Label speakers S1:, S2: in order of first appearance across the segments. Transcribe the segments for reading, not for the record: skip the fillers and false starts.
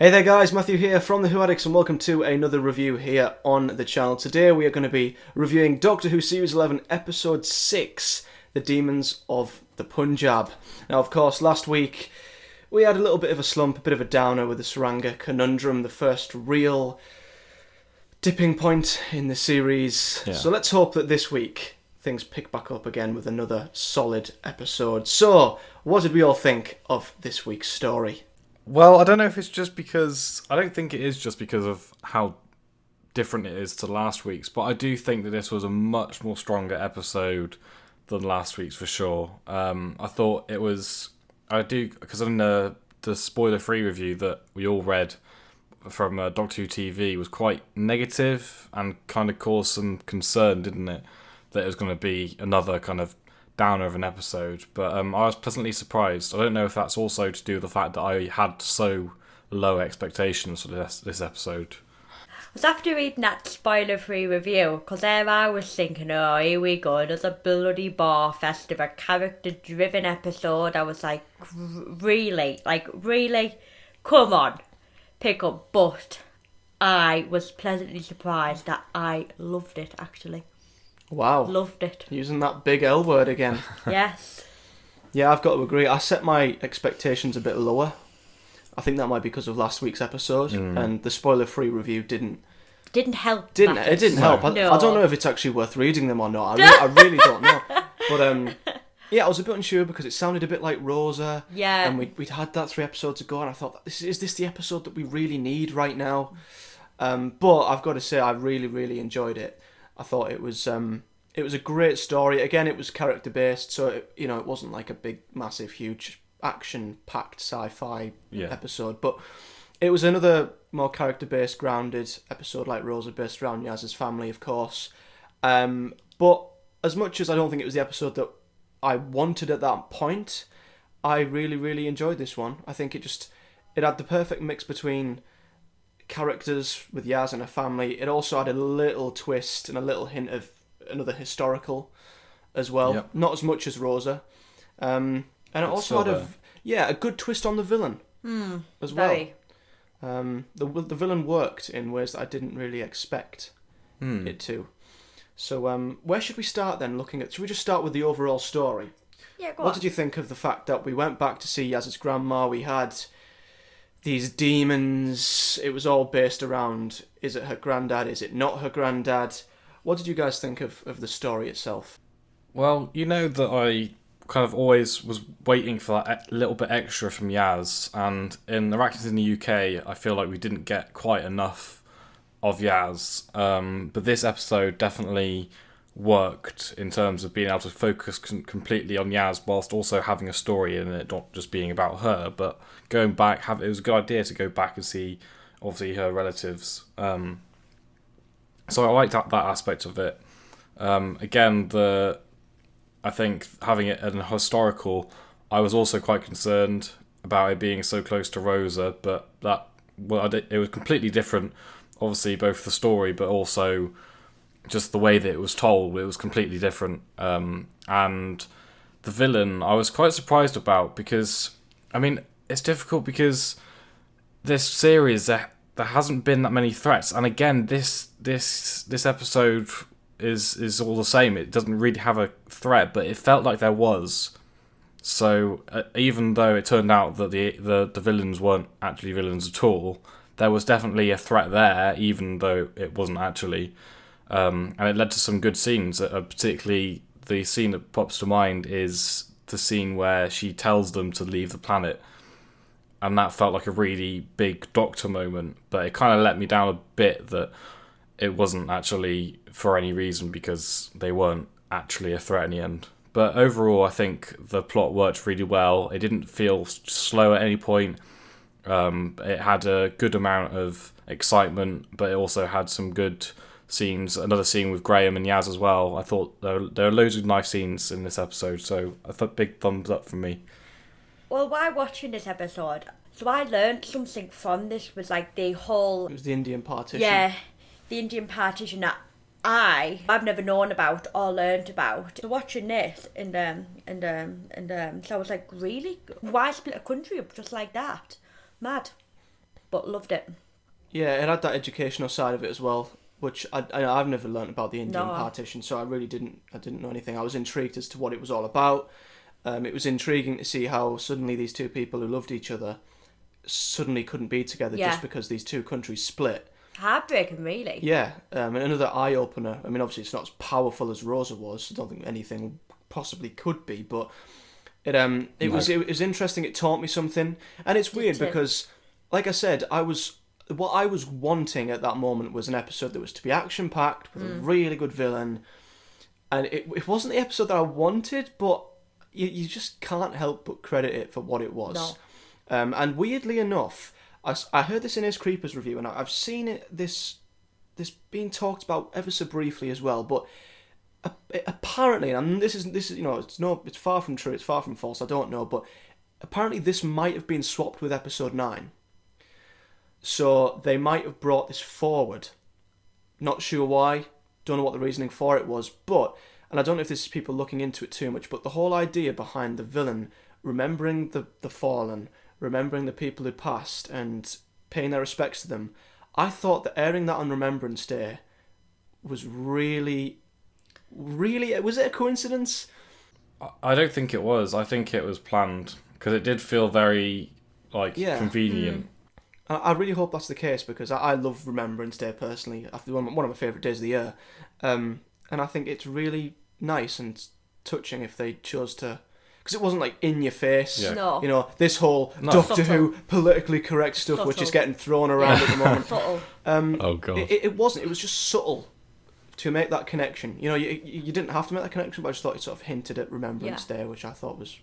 S1: Hey there guys, Matthew here from the Who Addicts and welcome to another review here on the channel. Today we are going to be reviewing Doctor Who Series 11 Episode 6, The Demons of the Punjab. Now of course last week we had a little bit of a slump, a bit of a downer with the Tsuranga Conundrum, the first real dipping point in the series. Yeah. So let's hope that this week things pick back up again with another solid episode. So, what did we all think of this week's story?
S2: Well, I don't know if it's just because... I don't think it is just because of how different it is to last week's, but I do think that this was a much more stronger episode than last week's for sure. I thought it was... because in the spoiler-free review that we all read from Doctor Who TV was quite negative and kind of caused some concern, didn't it? That it was going to be another kind of downer of an episode, but I was pleasantly surprised. I don't know if that's also to do with the fact that I had so low expectations for this episode.
S3: I was after reading that spoiler-free review, because there I was thinking, oh, here we go, another bloody bar fest of a character-driven episode. I was like, really? Come on, pick up. But I was pleasantly surprised that I loved it, actually.
S1: Wow.
S3: Loved it.
S1: Using that big L word again.
S3: Yes.
S1: Yeah, I've got to agree. I set my expectations a bit lower. I think that might be because of last week's episode, and the spoiler-free review didn't
S3: help.
S1: It didn't help.
S3: No.
S1: I don't know if it's actually worth reading them or not. I really don't know. But yeah, I was a bit unsure because it sounded a bit like Rosa.
S3: Yeah.
S1: And we'd had that 3 episodes ago, and I thought, is this the episode that we really need right now? But I've got to say, I really, really enjoyed it. I thought it was a great story. Again, it was character based, so it wasn't like a big, massive, huge action-packed sci-fi episode. But it was another more character based, grounded episode, like Rosa, based around Yaz's family, of course. But as much as I don't think it was the episode that I wanted at that point, I really, really enjoyed this one. I think it had the perfect mix between characters with Yaz and her family. It also had a little twist and a little hint of another historical as well. Yep. Not as much as Rosa. And it also had a good twist on the villain as well. The villain worked in ways that I didn't really expect it to. So where should we start then? Should we just start with the overall story?
S3: Yeah, go on.
S1: What did you think of the fact that we went back to see Yaz's grandma? We had these demons. It was all based around, is it her granddad, is it not her granddad? What did you guys think of the story itself?
S2: Well, you know that I kind of always was waiting for that little bit extra from Yaz, and in Arachnids in the UK, I feel like we didn't get quite enough of Yaz, but this episode definitely worked in terms of being able to focus completely on Yaz whilst also having a story in it, not just being about her, but going back, it was a good idea to go back and see, obviously, her relatives. So I liked that aspect of it. Again, I think having it an historical, I was also quite concerned about it being so close to Rosa, but it was completely different. Obviously, both the story, but also just the way that it was told. It was completely different. And the villain, I was quite surprised about because, I mean, it's difficult because this series, there hasn't been that many threats. And again, this episode is all the same. It doesn't really have a threat, but it felt like there was. So even though it turned out that the villains weren't actually villains at all, there was definitely a threat there, even though it wasn't actually. And it led to some good scenes. Particularly the scene that pops to mind is the scene where she tells them to leave the planet. And that felt like a really big Doctor moment, but it kind of let me down a bit that it wasn't actually for any reason because they weren't actually a threat in the end. But overall, I think the plot worked really well. It didn't feel slow at any point. It had a good amount of excitement, but it also had some good scenes. Another scene with Graham and Yaz as well. I thought there were loads of nice scenes in this episode, so I thought big thumbs up from me.
S3: Well, while watching this episode, so I learned something from this, was like the whole...
S1: It was the Indian partition.
S3: Yeah, the Indian partition that I've never known about or learned about. So watching this, and so I was like, really? Why split a country up just like that? Mad. but loved it.
S1: Yeah, it had that educational side of it as well, which I've never learnt about the Indian
S3: No.
S1: partition, so I really didn't know anything. I was intrigued as to what it was all about. It was intriguing to see how suddenly these two people who loved each other suddenly couldn't be together
S3: Yeah.
S1: just because these two countries split.
S3: Heartbreaking, really.
S1: Yeah, and another eye-opener. I mean, obviously it's not as powerful as Rosa was. I don't think anything possibly could be, but it was interesting. It taught me something, and it's weird because, like I said, what I was wanting at that moment was an episode that was to be action-packed with a really good villain, and it wasn't the episode that I wanted, but you just can't help but credit it for what it was.
S3: No.
S1: And weirdly enough, I heard this in his Creepers review, and I've seen this being talked about ever so briefly as well. But apparently, and this is it's far from true, it's far from false. I don't know, but apparently this might have been swapped with episode 9. So they might have brought this forward. Not sure why. Don't know what the reasoning for it was, but. And I don't know if this is people looking into it too much, but the whole idea behind the villain remembering the fallen, remembering the people who passed, and paying their respects to them, I thought that airing that on Remembrance Day was really... Was it a coincidence?
S2: I don't think it was. I think it was planned, because it did feel very, convenient.
S1: I really hope that's the case, because I love Remembrance Day personally. One of my favourite days of the year. And I think it's really nice and touching if they chose to, because it wasn't like in your face.
S2: Yeah.
S3: No.
S1: This whole Doctor Who politically correct stuff which is getting thrown around at the moment.
S3: Subtle.
S2: Oh god.
S1: It wasn't. It was just subtle to make that connection. You didn't have to make that connection, but I just thought it sort of hinted at Remembrance Day, which I thought was.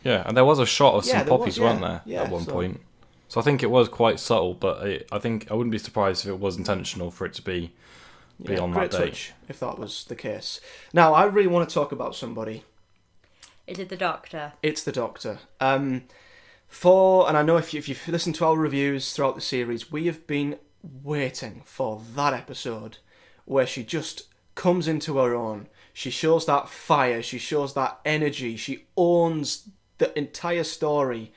S2: Yeah, and there was a shot of some poppies, weren't there,
S1: Yeah,
S2: at one point? So I think it was quite subtle, but I think I wouldn't be surprised if it was intentional for it to be on that
S1: great
S2: day.
S1: touch, if that was the case. Now, I really want to talk about somebody.
S3: Is it the Doctor?
S1: It's the Doctor. And I know if you've listened to our reviews throughout the series, we have been waiting for that episode where she just comes into her own. She shows that fire, she shows that energy, she owns the entire story.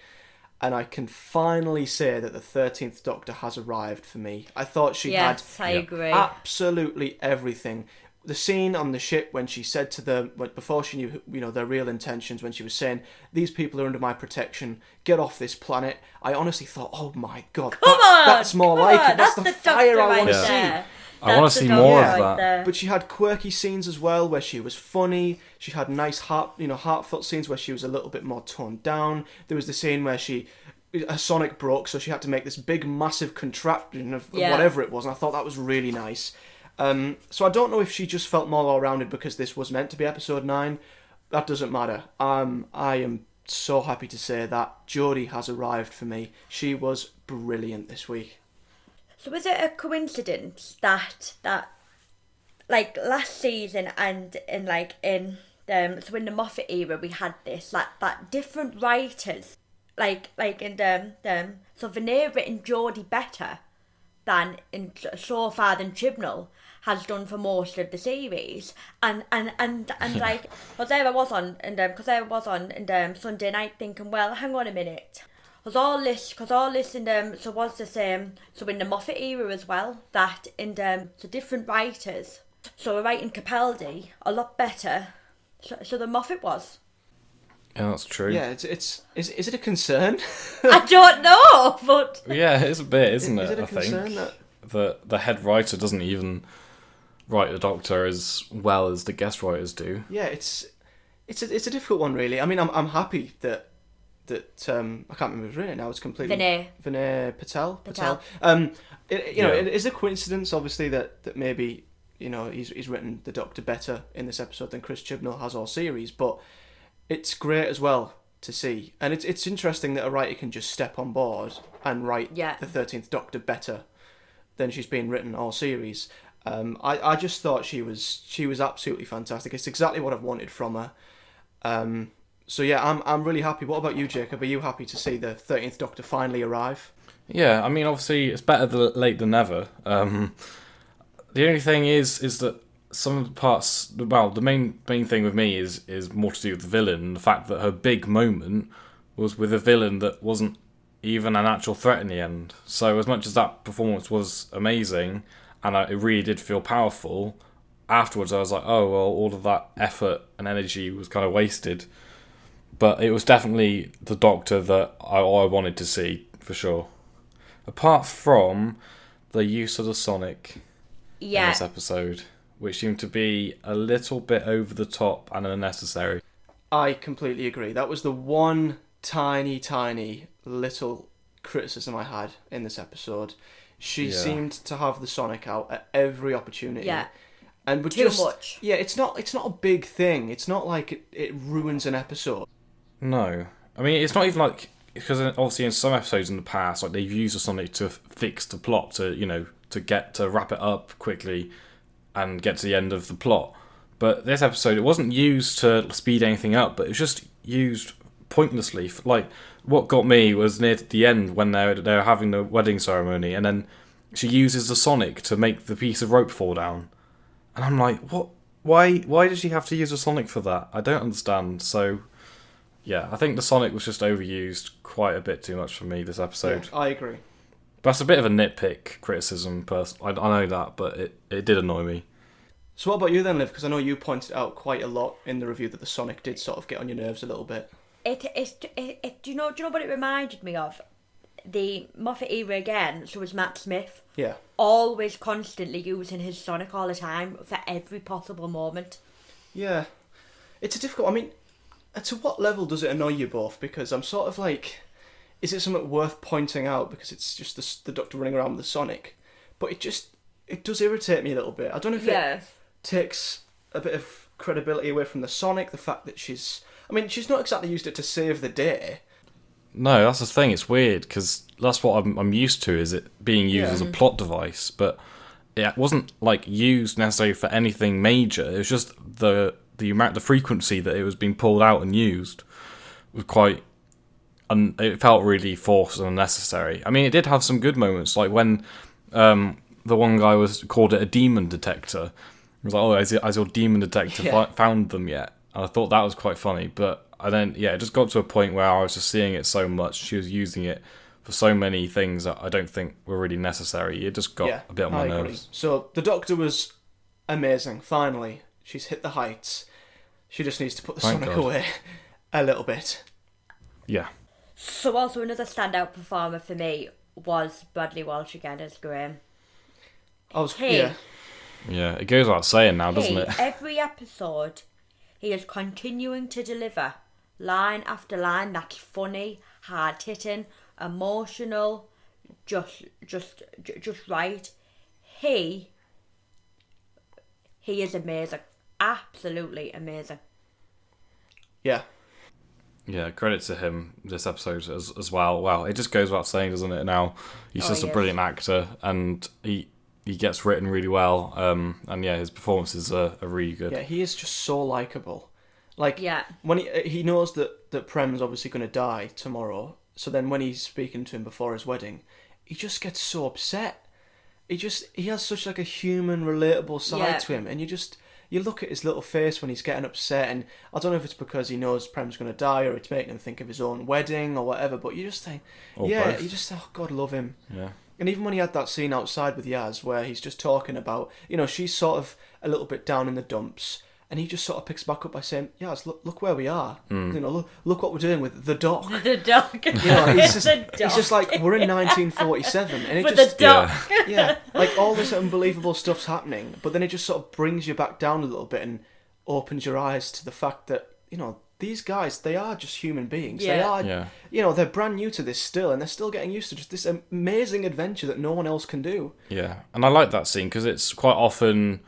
S1: And I can finally say that the 13th Doctor has arrived for me. I thought she had
S3: I agree.
S1: absolutely everything. The scene on the ship when she said to them, before she knew their real intentions, when she was saying, "These people are under my protection, get off this planet," I honestly thought, oh my god, that's more like it. That's the fire I want to see.
S2: I want to see more of that.
S1: But she had quirky scenes as well where she was funny. She had nice heartfelt scenes where she was a little bit more toned down. There was the scene where her sonic broke, so she had to make this big, massive contraption of whatever it was, and I thought that was really nice. So I don't know if she just felt more well-rounded because this was meant to be episode 9. That doesn't matter. I am so happy to say that Jodie has arrived for me. She was brilliant this week.
S3: So is it a coincidence that like last season and in the Moffat era we had this that different writers so Veneer written Geordie better than so far than Chibnall has done for most of the series, and like because there I was on Sunday night thinking, well, hang on a minute. Because all this so was the same. So in the Moffat era as well, that in so different writers. So we're writing Capaldi a lot better. So the Moffat was.
S2: Yeah, that's true.
S1: Yeah, is it a concern?
S3: I don't know, but
S2: yeah, it's a bit, isn't it?
S1: Is it a
S2: I
S1: concern
S2: think the head writer doesn't even write the Doctor as well as the guest writers do.
S1: Yeah, it's a difficult one, really. I mean, I'm happy that I can't remember his name now. It's completely Vinay Patel. It is a coincidence, obviously, that maybe he's written the Doctor better in this episode than Chris Chibnall has all series, but it's great as well to see, and it's interesting that a writer can just step on board and write the 13th Doctor better than she's been written all series. I just thought she was absolutely fantastic. It's exactly what I've wanted from her. So yeah, I'm really happy. What about you, Jacob? Are you happy to see the 13th Doctor finally arrive?
S2: Yeah, I mean, obviously it's better late than never. The only thing is that some of the parts, well, the main thing with me is more to do with the villain, and the fact that her big moment was with a villain that wasn't even an actual threat in the end. So as much as that performance was amazing, and it really did feel powerful, afterwards I was like, oh, well, all of that effort and energy was kind of wasted. But it was definitely the Doctor that I wanted to see, for sure. Apart from the use of the Sonic in this episode, which seemed to be a little bit over the top and unnecessary.
S1: I completely agree. That was the one tiny little criticism I had in this episode. She seemed to have the Sonic out at every opportunity.
S3: Yeah.
S1: And would
S3: Too
S1: just,
S3: much.
S1: Yeah, it's not a big thing. It's not like it ruins an episode.
S2: No. I mean, it's not even like... Because obviously in some episodes in the past, like they've used the Sonic to fix the plot, to wrap it up quickly and get to the end of the plot. But this episode, it wasn't used to speed anything up, but it was just used pointlessly. Like, what got me was near the end when they're having the wedding ceremony, and then she uses the Sonic to make the piece of rope fall down. And I'm like, what? Why did she have to use the Sonic for that? I don't understand. So, yeah, I think the Sonic was just overused quite a bit too much for me this episode.
S1: Yeah, I agree.
S2: But that's a bit of a nitpick criticism, I know that, but it did annoy me.
S1: So what about you then, Liv? Because I know you pointed out quite a lot in the review that the Sonic did sort of get on your nerves a little bit.
S3: Do you know what it reminded me of? The Moffat era again, so was Matt Smith.
S1: Yeah.
S3: Always constantly using his Sonic all the time for every possible moment. Yeah.
S1: It's a difficult... I mean, to what level does it annoy you both? Because I'm sort of like... Is it something worth pointing out because it's just the Doctor running around with the Sonic? But it does irritate me a little bit. I don't know if it takes a bit of credibility away from the Sonic, the fact that she's not exactly used it to save the day.
S2: No, that's the thing. It's weird because that's what I'm used to, is it being used as a plot device. But it wasn't like used necessarily for anything major. It was just the frequency that it was being pulled out and used was quite. It felt really forced and unnecessary. I mean, it did have some good moments, like when the one guy called it a demon detector. He was like, "Oh, has your demon detector found them yet?" And I thought that was quite funny, but it just got to a point where I was just seeing it so much. She was using it for so many things that I don't think were really necessary. It just got a bit on my nerves.
S1: So the Doctor was amazing. Finally, she's hit the heights. She just needs to put the Sonic away a little bit.
S2: Yeah.
S3: So also another standout performer for me was Bradley Walsh again as Graham.
S2: Yeah, it goes without saying now, doesn't it?
S3: Every episode, he is continuing to deliver line after line that's funny, hard-hitting, emotional, just right. He is amazing. Absolutely amazing.
S1: Yeah.
S2: Yeah, credit to him this episode as well. Wow, it just goes without saying, doesn't it? Now he's just a brilliant actor, and he gets written really well. And his performances are really good.
S1: Yeah, he is just so likable. Like, when he knows that Prem's obviously going to die tomorrow, so then when he's speaking to him before his wedding, he just gets so upset. He has such like a human, relatable side to him, and you look at his little face when he's getting upset, and I don't know if it's because he knows Prem's going to die or it's making him think of his own wedding or whatever, but you just think, both. You just think, oh, God, love him. Yeah. And even when he had that scene outside with Yaz where he's just talking about, she's sort of a little bit down in the dumps, and he just sort of picks back up by saying, Yaz, look where we are. Look what we're doing with the dock.
S3: The dock.
S1: He's just like, we're in 1947. And
S3: the dock.
S1: Yeah, like all this unbelievable stuff's happening, but then it just sort of brings you back down a little bit and opens your eyes to the fact that, these guys, they are just human beings.
S3: Yeah.
S1: They are, they're brand new to this still, and they're still getting used to just this amazing adventure that no one else can do.
S2: Yeah, and I like that scene because it's quite often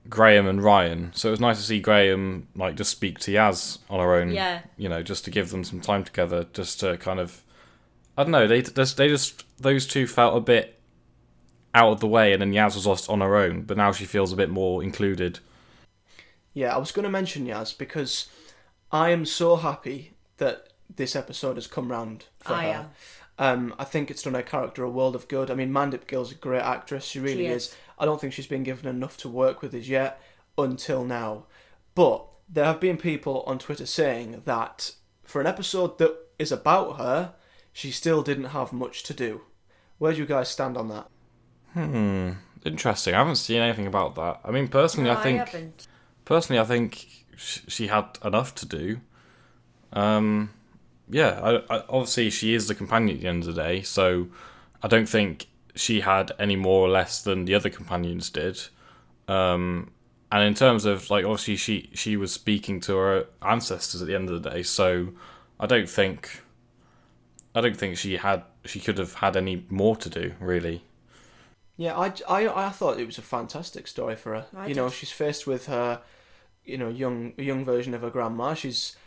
S2: Graham and Ryan, so it was nice to see Graham just speak to Yaz on her own.
S3: Yeah.
S2: Just to give them some time together, just to kind of, I don't know, they just those two felt a bit out of the way, and then Yaz was lost on her own, but now she feels a bit more included.
S1: Yeah, I was going to mention Yaz because I am so happy that this episode has come round for her. I think it's done her character a world of good. I mean, Mandip Gill's a great actress. She really is. I don't think she's been given enough to work with as yet until now. But there have been people on Twitter saying that for an episode that is about her, she still didn't have much to do. Where do you guys stand on that?
S2: Interesting. I haven't seen anything about that. I mean, personally,
S3: No,
S2: I think...
S3: haven't.
S2: Personally, I think she had enough to do. Yeah, I, obviously she is the companion at the end of the day, so I don't think she had any more or less than the other companions did. And in terms of, like, obviously she was speaking to her ancestors at the end of the day, so I don't think she could have had any more to do, really.
S1: Yeah, I thought it was a fantastic story for her.
S3: I
S1: You know,
S3: did.
S1: she's faced with her, you know, young version of her grandma. She's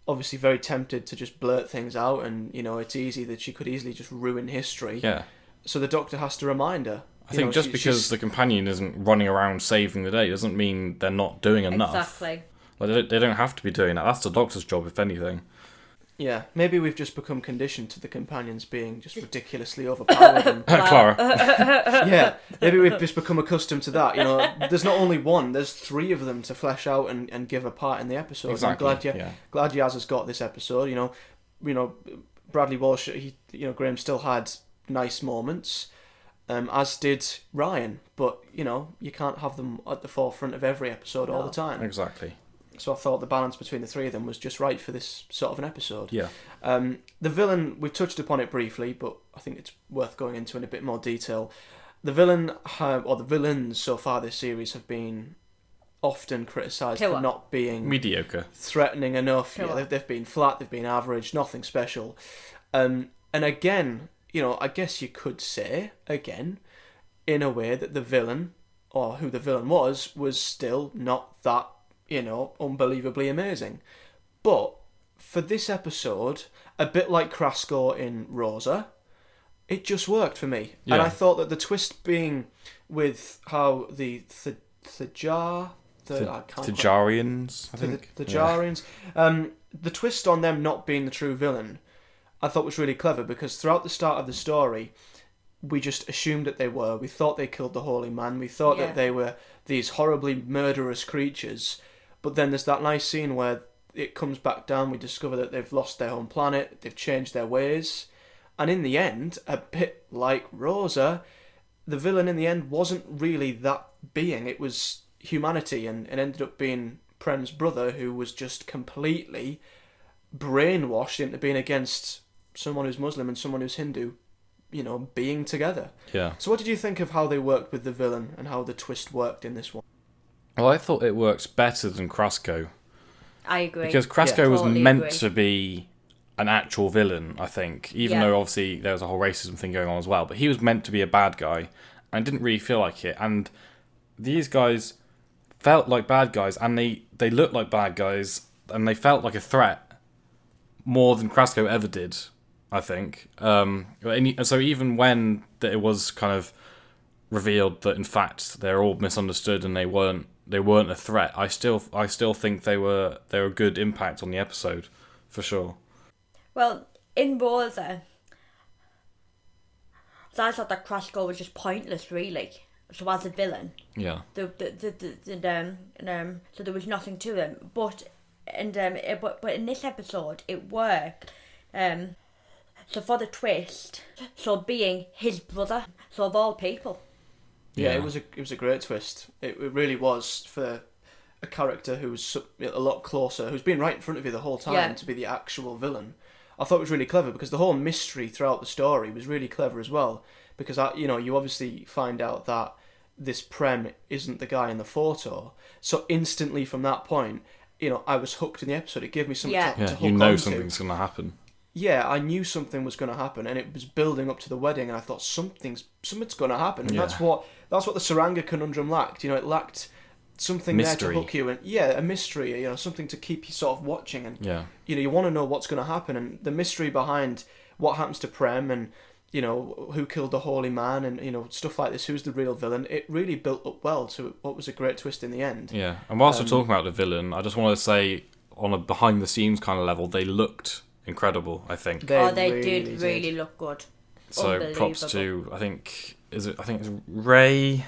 S1: obviously very tempted to just blurt things out, and you know, it's easy that she could easily just ruin history.
S2: Yeah.
S1: So the Doctor has to remind her.
S2: I think just because the companion isn't running around saving the day doesn't mean they're not doing enough.
S3: Exactly.
S2: Like they don't have to be doing that. That's the Doctor's job, if anything.
S1: Yeah, maybe we've just become conditioned to the companions being just ridiculously overpowered. And,
S2: Clara.
S1: yeah, maybe we've just become accustomed to that. You know, there's not only one, there's 3 of them to flesh out and give a part in the episode.
S2: Exactly.
S1: I'm glad Yaz has got this episode. You know, Bradley Walsh, Graham still had nice moments, as did Ryan. But you know, you can't have them at the forefront of every episode all the time.
S2: Exactly.
S1: So I thought the balance between the 3 of them was just right for this sort of an episode.
S2: Yeah.
S1: The villain, we've touched upon it briefly, but I think it's worth going into in a bit more detail. The villain, or the villains so far this series have been often criticised for not being
S2: mediocre,
S1: threatening enough. Yeah, they've been flat, they've been average, nothing special. And again, you know, I guess you could say, again, in a way that the villain, or who the villain was still not that, you know, unbelievably amazing. But for this episode, a bit like Krasko in Rosa, it just worked for me.
S2: Yeah.
S1: And I thought that the twist being with how the Thajarians,
S2: I think.
S1: The Thajarians, the twist on them not being the true villain, I thought was really clever, because throughout the start of the story, we just assumed that they were. We thought they killed the Holy Man. We thought that they were these horribly murderous creatures. But then there's that nice scene where it comes back down. We discover that they've lost their home planet. They've changed their ways. And in the end, a bit like Rosa, the villain in the end wasn't really that being. It was humanity, and it ended up being Prem's brother, who was just completely brainwashed into being against someone who's Muslim and someone who's Hindu, you know, being together.
S2: Yeah.
S1: So what did you think of how they worked with the villain and how the twist worked in this one?
S2: Well, I thought it works better than Krasko.
S3: I agree.
S2: Because Krasko was
S3: totally
S2: meant
S3: agree.
S2: to be an actual villain, I think. Even though, obviously, there was a whole racism thing going on as well. But he was meant to be a bad guy, and didn't really feel like it. And these guys felt like bad guys, and they looked like bad guys, and they felt like a threat more than Krasko ever did, I think. And so even when it was kind of revealed that, in fact, they're all misunderstood and they weren't a threat, I still think they were a good impact on the episode, for sure.
S3: Well, in Rosa, so I thought that Krasko was just pointless, really. So as a villain,
S2: Yeah.
S3: so there was nothing to him. But in this episode, it worked. So for the twist, so being his brother, so of all people.
S1: Yeah, it was a great twist. It really was, for a character who was a lot closer, who's been right in front of you the whole time, to be the actual villain. I thought it was really clever, because the whole mystery throughout the story was really clever as well. Because you obviously find out that this Prem isn't the guy in the photo, so instantly from that point, you know, I was hooked in the episode. It gave me something to hook
S2: you know
S1: onto.
S2: something's going to happen.
S1: Yeah, I knew something was going to happen, and it was building up to the wedding, and I thought something's going to happen, and that's what the Tsuranga Conundrum lacked. You know, it lacked something
S2: mystery.
S1: there to hook you, and a mystery. You know, something to keep you sort of watching, and you know, you want to know what's going to happen, and the mystery behind what happens to Prem, and you know, who killed the Holy Man, and you know, stuff like this. Who's the real villain? It really built up well to what was a great twist in the end.
S2: Yeah, and whilst we're talking about the villain, I just want to say, on a behind the scenes kind of level, they looked incredible, I think.
S3: They did really look good.
S2: So props to, I think it's Ray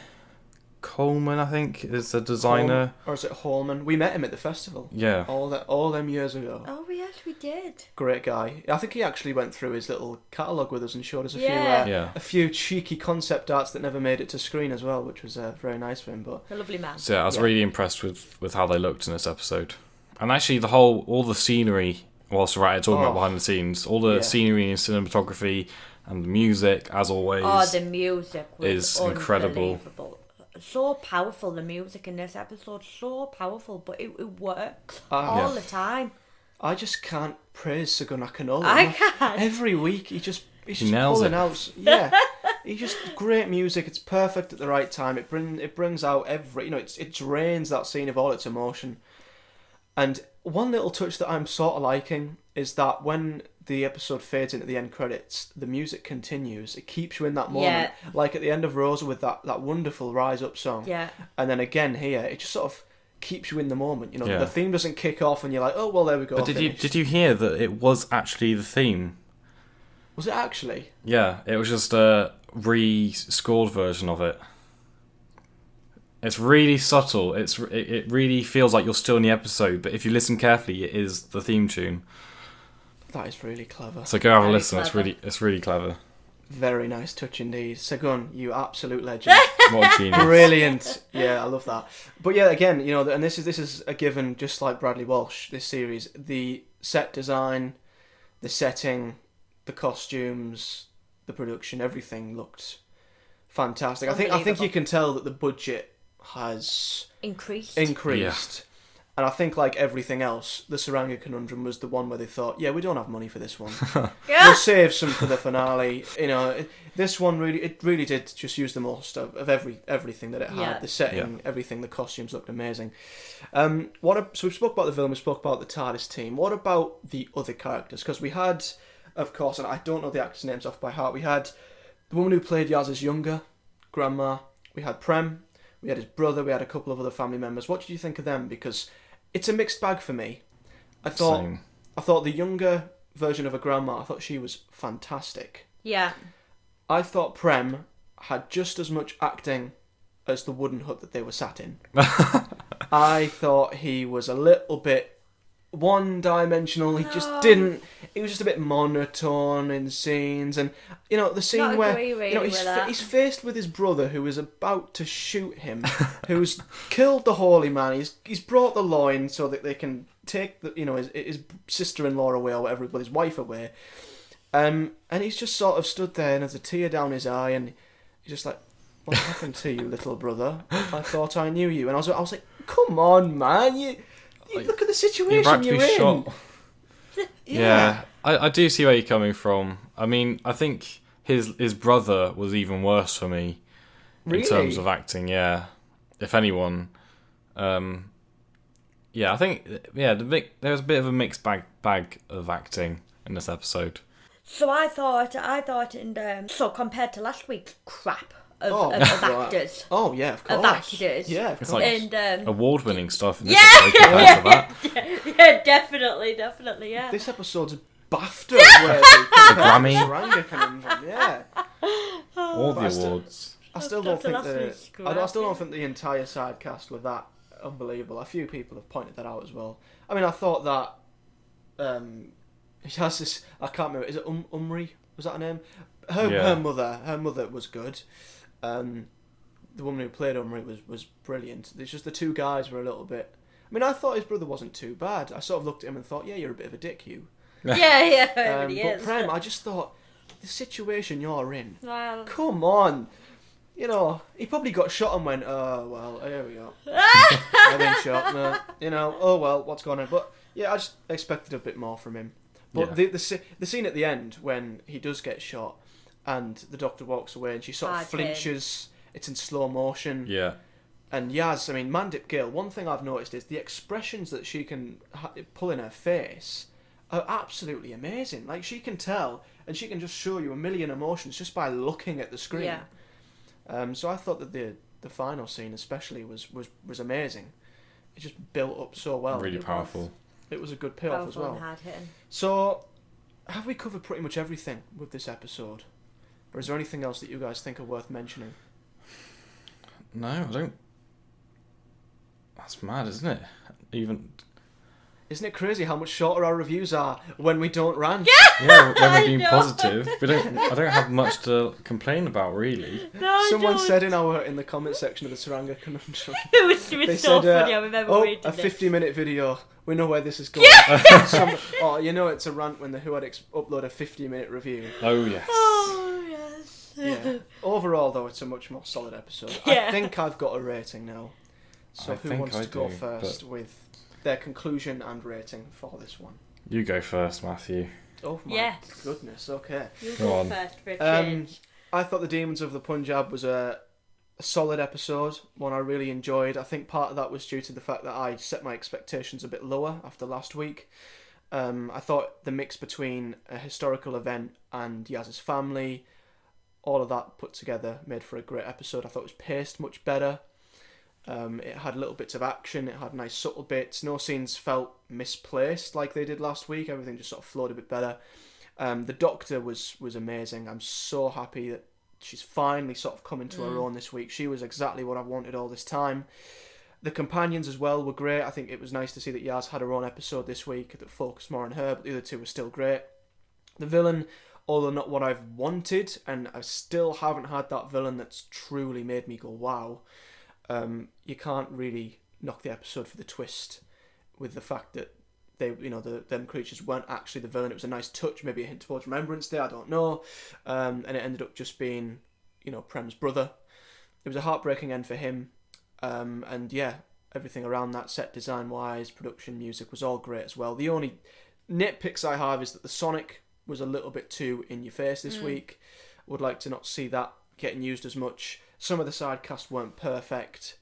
S2: Coleman, I think, is the designer.
S1: Or is it Holman? We met him at the festival.
S2: Yeah.
S1: All them years ago.
S3: Oh, yes, we did.
S1: Great guy. I think he actually went through his little catalogue with us and showed us
S3: Yeah.
S1: a few cheeky concept arts that never made it to screen as well, which was very nice for him. But
S3: A lovely man.
S2: So yeah, I was really impressed with how they looked in this episode. And actually all the scenery, whilst we're at it talking about behind the scenes, all the scenery and cinematography and the music, as always.
S3: Oh, the music was
S2: is incredible.
S3: unbelievable. So powerful, the music in this episode, so powerful, but it works all the time.
S1: I just can't praise Tsuranga Conundrum.
S3: I can't.
S1: Every week he's just
S2: nails
S1: pulling
S2: it.
S1: out. Yeah, he's just great music. It's perfect at the right time. It brings out it drains that scene of all its emotion. And one little touch that I'm sort of liking is that when the episode fades into the end credits, the music continues. It keeps you in that moment.
S3: Yeah.
S1: Like at the end of Rosa with that wonderful Rise Up song.
S3: Yeah.
S1: And then again here, it just sort of keeps you in the moment. You know,
S2: Yeah.
S1: the theme doesn't kick off and you're like, oh, well, there we go.
S2: But did you hear that it was actually the theme?
S1: Was it actually?
S2: Yeah, it was just a re-scored version of it. It's really subtle. It really feels like you're still in the episode, but if you listen carefully, it is the theme tune.
S1: That is really clever.
S2: So go have a
S3: Very
S2: listen.
S3: clever.
S2: It's really clever.
S1: Very nice touch indeed. Segun, you absolute legend.
S2: What a genius.
S1: Brilliant. Yeah, I love that. But yeah, again, and this is a given, just like Bradley Walsh, this series. The set design, the setting, the costumes, the production, everything looked fantastic. I think you can tell that the budget has
S3: Increased.
S1: increased. And I think, like everything else, the Tsuranga Conundrum was the one where they thought, yeah, we don't have money for this one. We'll save some for the finale. This one really did just use the most of everything that it had.
S3: Yeah.
S1: The setting, everything, the costumes looked amazing. So we spoke about the film, we spoke about the TARDIS team. What about the other characters? Because we had, of course, and I don't know the actors' names off by heart, we had the woman who played Yaz's younger grandma, we had Prem, we had his brother, we had a couple of other family members. What did you think of them? Because it's a mixed bag for me. I thought the younger version of a grandma, I thought she was fantastic.
S3: Yeah.
S1: I thought Prem had just as much acting as the wooden hut that they were sat in. I thought he was a little bit one-dimensional. He was just a bit monotone in scenes. And, the scene
S3: Not
S1: where
S3: agree really with that.
S1: he's faced with his brother who is about to shoot him, who's killed the holy man. He's brought the law in so that they can take his sister-in-law away or whatever, but his wife away. And he's just sort of stood there and has a tear down his eye, and he's just like, "What happened to you, little brother? I thought I knew you." And I was like, "Come on, man! You look at the situation you're in."
S2: Shot. Yeah, I do see where you're coming from. I mean, I think his brother was even worse for me in terms of acting. Yeah, if anyone. I think there was a bit of a mixed bag of acting in this episode.
S3: So I thought so compared to last week's crap of actors.
S1: Oh yeah, of course.
S3: Of actors.
S1: Yeah, of
S2: It's
S1: course.
S2: like
S3: And
S2: award-winning stuff in this episode compared to that.
S3: yeah, definitely, yeah.
S1: This episode's BAFTA worthy compared to
S2: Grammy.
S1: Tsuranga Conundrum, yeah.
S2: All the awards.
S1: I still don't think
S3: Last week's
S1: I still don't think the entire side cast were that unbelievable. A few people have pointed that out as well. I mean, I thought that he has this. I can't remember. Is it Umri? Was that her name? Her mother was good. The woman who played Umri was brilliant. It's just the two guys were a little bit. I mean, I thought his brother wasn't too bad. I sort of looked at him and thought, yeah, you're a bit of a dick, Hugh.
S3: Yeah, everybody
S1: But
S3: is.
S1: Prem, I just thought, the situation you're in.
S3: Well,
S1: Come on. He probably got shot and went, oh, well, here we go. I've been shot. Oh, well, what's going on? But, yeah, I just expected a bit more from him. But the scene at the end when he does get shot and the doctor walks away and she sort of flinches, it's in slow motion.
S2: Yeah.
S1: And Yaz, I mean, Mandip Gill, one thing I've noticed is the expressions that she can pull in her face are absolutely amazing. Like, she can tell and she can just show you a million emotions just by looking at the screen.
S3: yeah.
S1: So I thought that the final scene especially was amazing. It just built up so well.
S2: Really powerful.
S1: It was a good payoff as well.
S3: And hard-hitting.
S1: So, have we covered pretty much everything with this episode? Or is there anything else that you guys think are worth mentioning?
S2: No, I don't. That's mad, isn't it?
S1: Isn't it crazy how much shorter our reviews are when we don't rant?
S2: Yeah, when we're being positive, I don't have much to complain about, really.
S3: No,
S1: Someone said in the comment section of the Tsuranga Conundrum,
S3: it was
S1: they
S3: so
S1: said,
S3: funny. I remember reading
S1: a
S3: this.
S1: 50-minute video. We know where this is going. It's a rant when the Who Addicts upload a 50-minute review.
S2: Oh, yes.
S3: Oh, yes.
S1: Yeah. Overall, though, it's a much more solid episode.
S3: Yeah.
S1: I think I've got a rating now. So who wants to go first with their conclusion and rating for this one?
S2: You go first, Matthew.
S1: Oh my goodness, okay.
S3: You
S2: Go
S3: go
S2: on.
S3: first for a change.
S1: I thought The Demons of the Punjab was a solid episode, one I really enjoyed. I think part of that was due to the fact that I set my expectations a bit lower after last week. I thought the mix between a historical event and Yaz's family, all of that put together made for a great episode. I thought it was paced much better. It had little bits of action, it had nice subtle bits. No scenes felt misplaced like they did last week. Everything just sort of flowed a bit better. The Doctor was amazing. I'm so happy that she's finally sort of come into her own this week. She was exactly what I wanted all this time. The companions as well were great. I think it was nice to see that Yaz had her own episode this week that focused more on her, but the other two were still great. The villain, although not what I've wanted, and I still haven't had that villain that's truly made me go wow. You can't really knock the episode for the twist with the fact that them creatures weren't actually the villain. It was a nice touch, maybe a hint towards Remembrance Day, I don't know. And it ended up just being, Prem's brother. It was a heartbreaking end for him. And yeah, everything around that, set design wise, production, music, was all great as well. The only nitpicks I have is that the Sonic was a little bit too in your face this week. Would like to not see that getting used as much. Some of the side cast weren't perfect,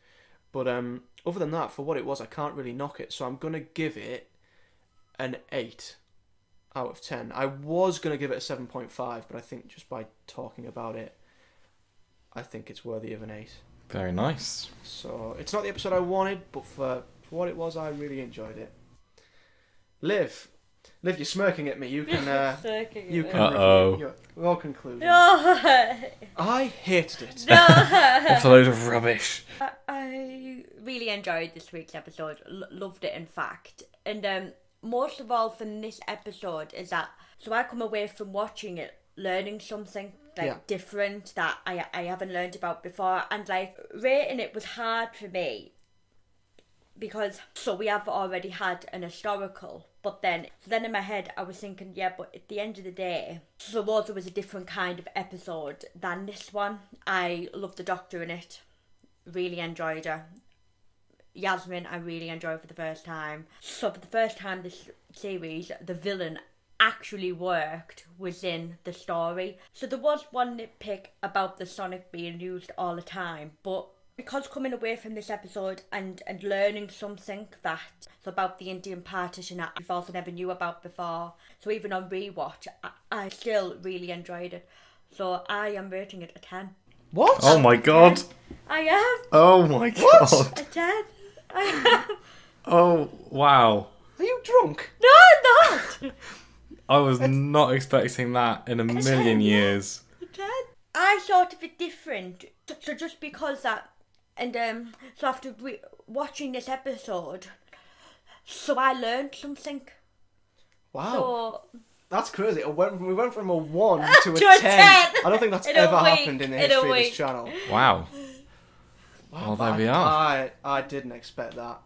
S1: but other than that, for what it was, I can't really knock it. So I'm gonna give it an 8 out of 10. I was gonna give it a 7.5, but I think just by talking about it, I think it's worthy of an 8.
S2: Very nice.
S1: So it's not the episode I wanted, but for what it was, I really enjoyed it. Liv, you're smirking at me. You can. You can.
S2: Uh-oh.
S1: Your conclusion.
S3: No.
S1: I hated it.
S2: What a load of rubbish.
S3: I really enjoyed this week's episode. Loved it, in fact. And most of all from this episode is that, so I come away from watching it learning something different that I haven't learned about before, and rating it was hard for me because we have already had an historical, but then in my head I was thinking, but at the end of the day, Rosa was a different kind of episode than this one. I loved the Doctor in it, really enjoyed her. Yasmin I really enjoyed for the first time. So for the first time this series, the villain actually worked within the story. So there was one nitpick about the Sonic being used all the time, but because coming away from this episode and learning something about the Indian partition that I also never knew about before, so even on rewatch, I still really enjoyed it. So I am rating it a 10.
S1: What?
S2: Oh my god.
S3: I am.
S2: Oh my god.
S3: A 10. I am.
S2: Oh, wow.
S1: Are you drunk?
S3: No, I'm not.
S2: I was not expecting that in a million years.
S3: A 10. I thought of it different. So just because that, and so after watching this episode, so I learned something.
S1: Wow.
S3: So
S1: That's crazy. We went from a 1 to a
S3: To a
S1: 10.
S3: 10.
S1: I don't think that's
S3: In a
S1: ever
S3: week.
S1: happened in the
S3: In a
S1: history of
S3: week.
S1: this channel.
S2: Wow. Well, there we are.
S1: I didn't expect that.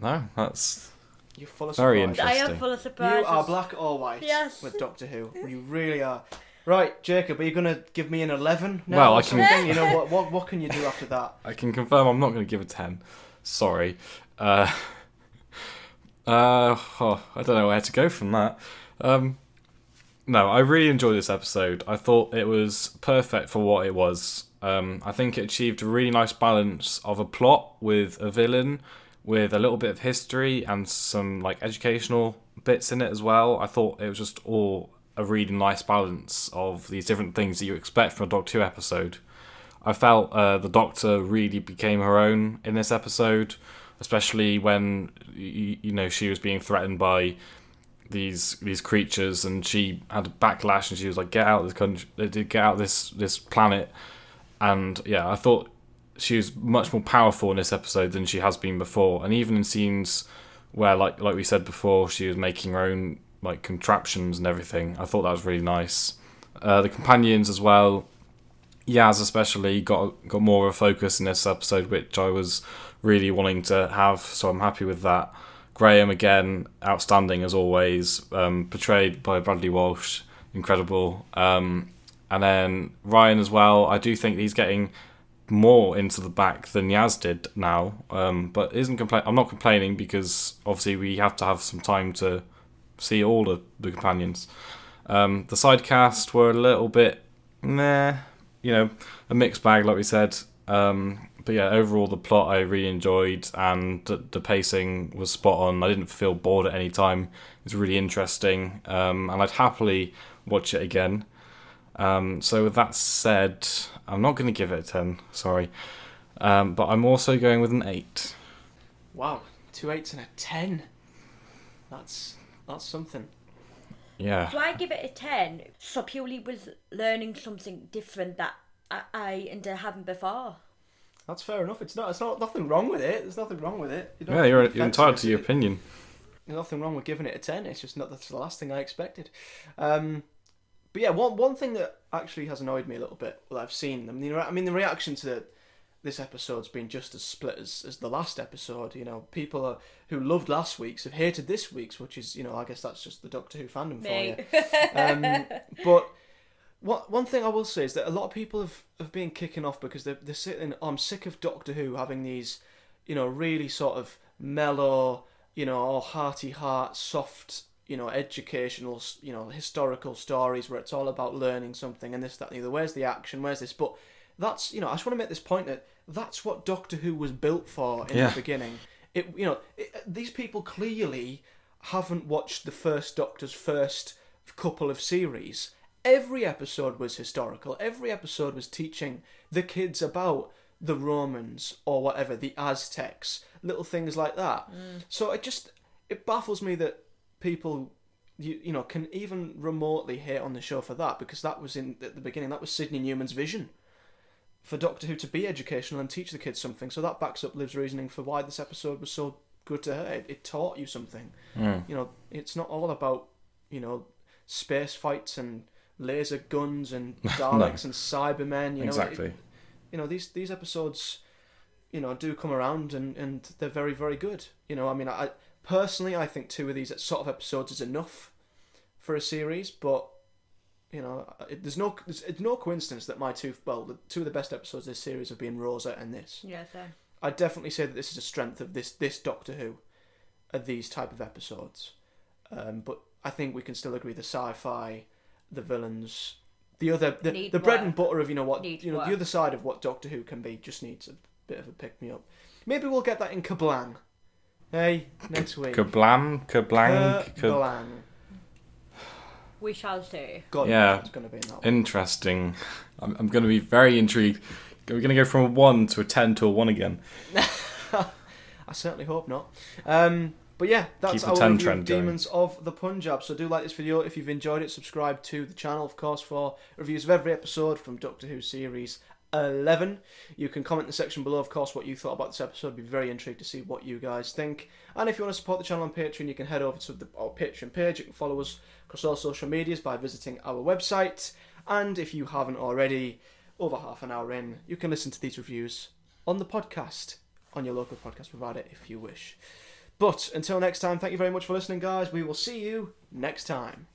S2: No, that's
S1: You're full of
S2: Very
S1: surprises.
S3: I am
S2: Interesting.
S3: full of surprises.
S1: You are black or white
S3: Yes.
S1: with Doctor Who. You really are. Right, Jacob, are you going to give me an 11 now?
S2: Well,
S1: or
S2: I can-
S1: something? You know, what can you do after that?
S2: I can confirm I'm not going to give a 10. Sorry. I don't know where to go from that. No, I really enjoyed this episode. I thought it was perfect for what it was. I think it achieved a really nice balance of a plot with a villain, with a little bit of history and some educational bits in it as well. I thought it was just all a really nice balance of these different things that you expect from a Doctor Who episode. I felt the Doctor really became her own in this episode, especially when she was being threatened by these creatures, and she had a backlash, and she was like, "Get out of this country! Get out of this planet!" And yeah, I thought she was much more powerful in this episode than she has been before. And even in scenes where, like we said before, she was making her own like contraptions and everything, I thought that was really nice. The companions as well, Yaz especially got more of a focus in this episode, which I was really wanting to have, so I'm happy with that. Graham, again, outstanding as always, portrayed by Bradley Walsh, incredible. And then Ryan as well, I do think he's getting more into the back than Yaz did now, but I'm not complaining, because obviously we have to have some time to see all of the companions. The side cast were a little bit meh, a mixed bag, like we said. But yeah, overall the plot I really enjoyed, and the pacing was spot on. I didn't feel bored at any time. It was really interesting, and I'd happily watch it again. So with that said, I'm not going to give it a 10, sorry. But I'm also going with an 8.
S1: Wow, 2 8s and a 10. That's something.
S2: Yeah.
S3: So I give it a 10, so purely with learning something different that I haven't before. That's
S1: fair enough. It's not nothing wrong with it. There's nothing wrong with it.
S2: You're entitled to your opinion.
S1: There's nothing wrong with giving it a 10. It's just that's the last thing I expected. But yeah, one thing that actually has annoyed me a little bit, I've seen. I mean, the reaction to this episode's been just as split as the last episode. People who loved last week's have hated this week's, which is, I guess that's just the Doctor Who fandom for you. But one thing I will say is that a lot of people have been kicking off because they're sitting. I'm sick of Doctor Who having these, really sort of mellow, hearty heart, soft, educational, historical stories where it's all about learning something and this, that, and the other. Where's the action? Where's this? But that's, I just want to make this point that that's what Doctor Who was built for in the beginning. These people clearly haven't watched the first Doctor's first couple of series. Every episode was historical. Every episode was teaching the kids about the Romans or whatever, the Aztecs, little things like that. So it baffles me that people can even remotely hate on the show for that, because that was at the beginning, that was Sydney Newman's vision for Doctor Who, to be educational and teach the kids something. So that backs up Liv's reasoning for why this episode was so good to her. It taught you something. It's not all about space fights and laser guns and Daleks and Cybermen.
S2: Exactly.
S1: These episodes, do come around and they're very, very good. I personally, I think 2 of these sort of episodes is enough for a series, but it's no coincidence that the 2 of the best episodes of this series have been Rosa and this.
S3: Yeah, same.
S1: I'd definitely say that this is a strength of this Doctor Who, are these type of episodes. But I think we can still agree the sci-fi, the villains, the bread and butter of the other side of what Doctor Who can be just needs a bit of a pick me up. Maybe we'll get that in Kablang. Hey, next week.
S2: Kablang.
S3: We shall see.
S1: God,
S2: yeah,
S1: it's going to be in that one.
S2: Interesting. I'm going to be very intrigued. Are we going to go from a 1 to a 10 to a 1 again?
S1: I certainly hope not. But yeah, that's our review of Demons of the Punjab. So do like this video if you've enjoyed it. Subscribe to the channel, of course, for reviews of every episode from Doctor Who Series 11. You can comment in the section below, of course, what you thought about this episode. I'd be very intrigued to see what you guys think. And if you want to support the channel on Patreon, you can head over to our Patreon page. You can follow us across all social medias by visiting our website. And if you haven't already, over half an hour in, you can listen to these reviews on the podcast, on your local podcast provider if you wish. But until next time, thank you very much for listening, guys. We will see you next time.